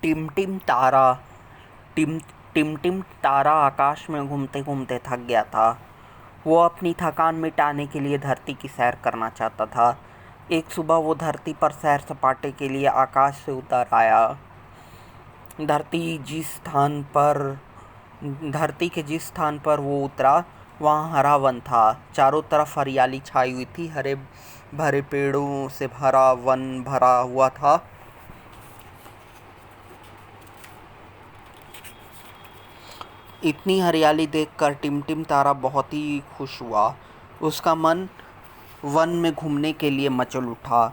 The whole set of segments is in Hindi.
टिमटिम तारा टिम टिमटिम तारा आकाश में घूमते घूमते थक गया था। वो अपनी थकान मिटाने के लिए धरती की सैर करना चाहता था। एक सुबह वो धरती पर सैर सपाटे के लिए आकाश से उतर आया। धरती के जिस स्थान पर वो उतरा वहाँ हरा वन था। चारों तरफ हरियाली छाई हुई थी। हरे भरे पेड़ों से भरा वन भरा हुआ था। इतनी हरियाली देखकर टिमटिम तारा बहुत ही खुश हुआ। उसका मन वन में घूमने के लिए मचल उठा।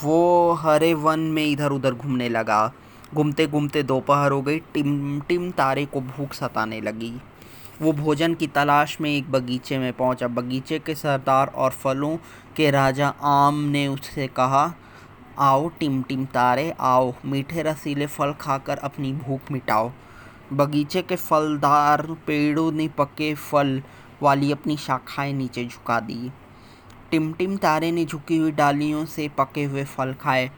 वो हरे वन में इधर उधर घूमने लगा। घूमते घूमते दोपहर हो गई। टिमटिम तारे को भूख सताने लगी। वो भोजन की तलाश में एक बगीचे में पहुंचा। बगीचे के सरदार और फलों के राजा आम ने उससे कहा, आओ टिमटिम तारे आओ, मीठे रसीले फल खाकर अपनी भूख मिटाओ। बगीचे के फलदार पेड़ों ने पके फल वाली अपनी शाखाएं नीचे झुका दी। टिमटिम तारे ने झुकी हुई डालियों से पके हुए फल खाए।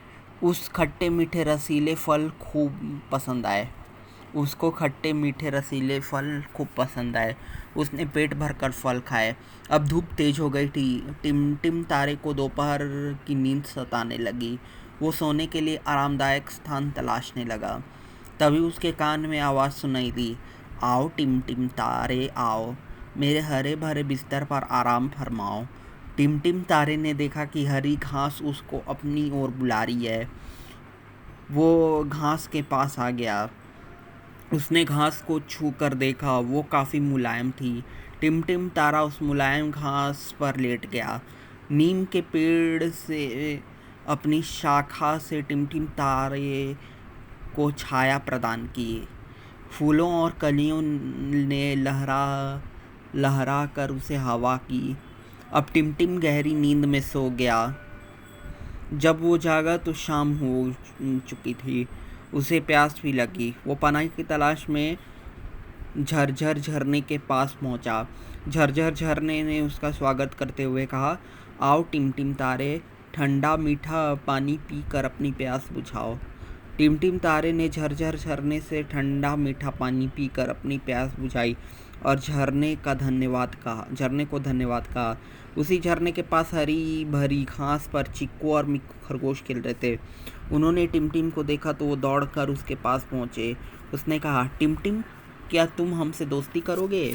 उस खट्टे मीठे रसीले फल खूब पसंद आए। उसको खट्टे मीठे रसीले फल खूब पसंद आए। उसने पेट भरकर फल खाए। अब धूप तेज हो गई थी। टिमटिम तारे को दोपहर की नींद सताने लगी। वो सोने के लिए आरामदायक स्थान तलाशने लगा। तभी उसके कान में आवाज़ सुनाई दी, आओ टिमटिम तारे आओ, मेरे हरे भरे बिस्तर पर आराम फरमाओ। टिमटिम तारे ने देखा कि हरी घास उसको अपनी ओर बुला रही है। वो घास के पास आ गया। उसने घास को छू कर देखा। वो काफ़ी मुलायम थी। टिमटिम तारा उस मुलायम घास पर लेट गया। नीम के पेड़ से अपनी शाखा से टिमटिम तारे को छाया प्रदान की। फूलों और कलियों ने लहरा कर उसे हवा की। अब टिमटिम गहरी नींद में सो गया। जब वो जागा तो शाम हो चुकी थी। उसे प्यास भी लगी। वो पानी की तलाश में झरझर झरने के पास पहुंचा। झरझर झरने ने उसका स्वागत करते हुए कहा, आओ टिमटिम तारे, ठंडा मीठा पानी पीकर अपनी प्यास बुझाओ। टिमटिम तारे ने झरझर झरने से ठंडा मीठा पानी पीकर अपनी प्यास बुझाई और झरने को धन्यवाद कहा। उसी झरने के पास हरी भरी घास पर चिक्कू और मिक्कू खरगोश खेल रहे थे। उन्होंने टिमटिम को देखा तो वो दौड़कर उसके पास पहुंचे। उसने कहा, टिमटिम, क्या तुम हमसे दोस्ती करोगे?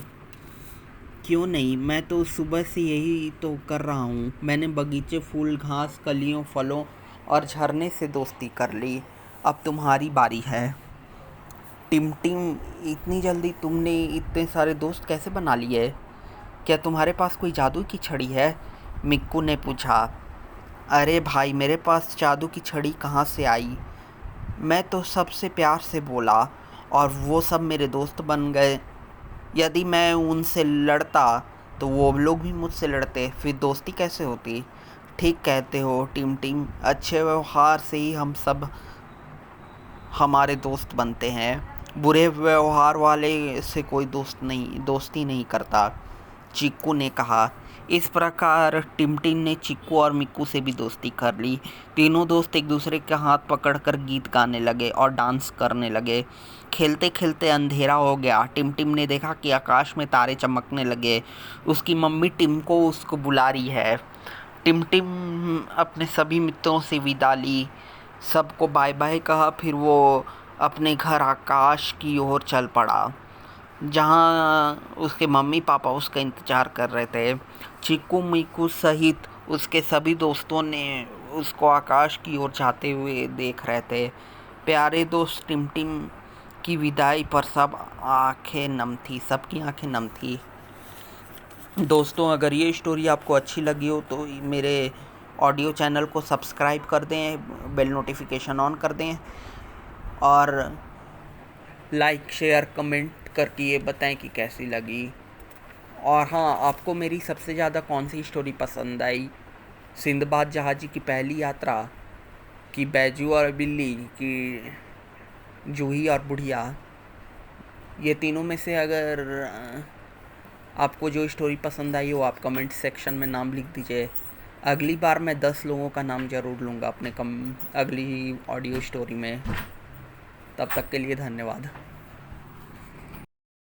क्यों नहीं, मैं तो सुबह से यही तो कर रहा हूँ। मैंने बगीचे, फूल, घास, कलियों, फलों और झरने से दोस्ती कर ली। अब तुम्हारी बारी है। टिमटिम, इतनी जल्दी तुमने इतने सारे दोस्त कैसे बना लिए? क्या तुम्हारे पास कोई जादू की छड़ी है? मिक्कू ने पूछा। अरे भाई, मेरे पास जादू की छड़ी कहाँ से आई? मैं तो सबसे प्यार से बोला और वो सब मेरे दोस्त बन गए। यदि मैं उनसे लड़ता तो वो लोग भी मुझसे लड़ते, फिर दोस्ती कैसे होती? ठीक कहते हो टिमटिम, अच्छे व्यवहार से ही हम सब हमारे दोस्त बनते हैं। बुरे व्यवहार वाले से कोई दोस्ती नहीं करता, चिक्कू ने कहा। इस प्रकार टिमटिम ने चिक्कू और मिक्कू से भी दोस्ती कर ली। तीनों दोस्त एक दूसरे के हाथ पकड़कर गीत गाने लगे और डांस करने लगे। खेलते खेलते अंधेरा हो गया। टिमटिम ने देखा कि आकाश में तारे चमकने लगे। उसकी मम्मी टिम को उसको बुला रही है। टिमटिम अपने सभी मित्रों से विदा ली, सबको बाय बाय कहा। फिर वो अपने घर आकाश की ओर चल पड़ा, जहाँ उसके मम्मी पापा उसका इंतज़ार कर रहे थे। चिक्कू मिक्कू सहित उसके सभी दोस्तों ने उसको आकाश की ओर जाते हुए देख रहे थे। प्यारे दोस्त टिमटिम की विदाई पर सबकी आंखें नम थी। दोस्तों, अगर ये स्टोरी आपको अच्छी लगी हो तो मेरे ऑडियो चैनल को सब्सक्राइब कर दें, बेल नोटिफिकेशन ऑन कर दें और लाइक शेयर कमेंट करके ये बताएं कि कैसी लगी। और हाँ, आपको मेरी सबसे ज़्यादा कौन सी स्टोरी पसंद आई? सिंदबाद जहाज़ी की पहली यात्रा, कि बैजू और बिल्ली, की जूही और बुढ़िया? ये तीनों में से अगर आपको जो स्टोरी पसंद आई हो, आप कमेंट सेक्शन में नाम लिख दीजिए। अगली बार मैं 10 लोगों का नाम ज़रूर लूँगा अपने अगली ऑडियो स्टोरी में। तब तक के लिए धन्यवाद।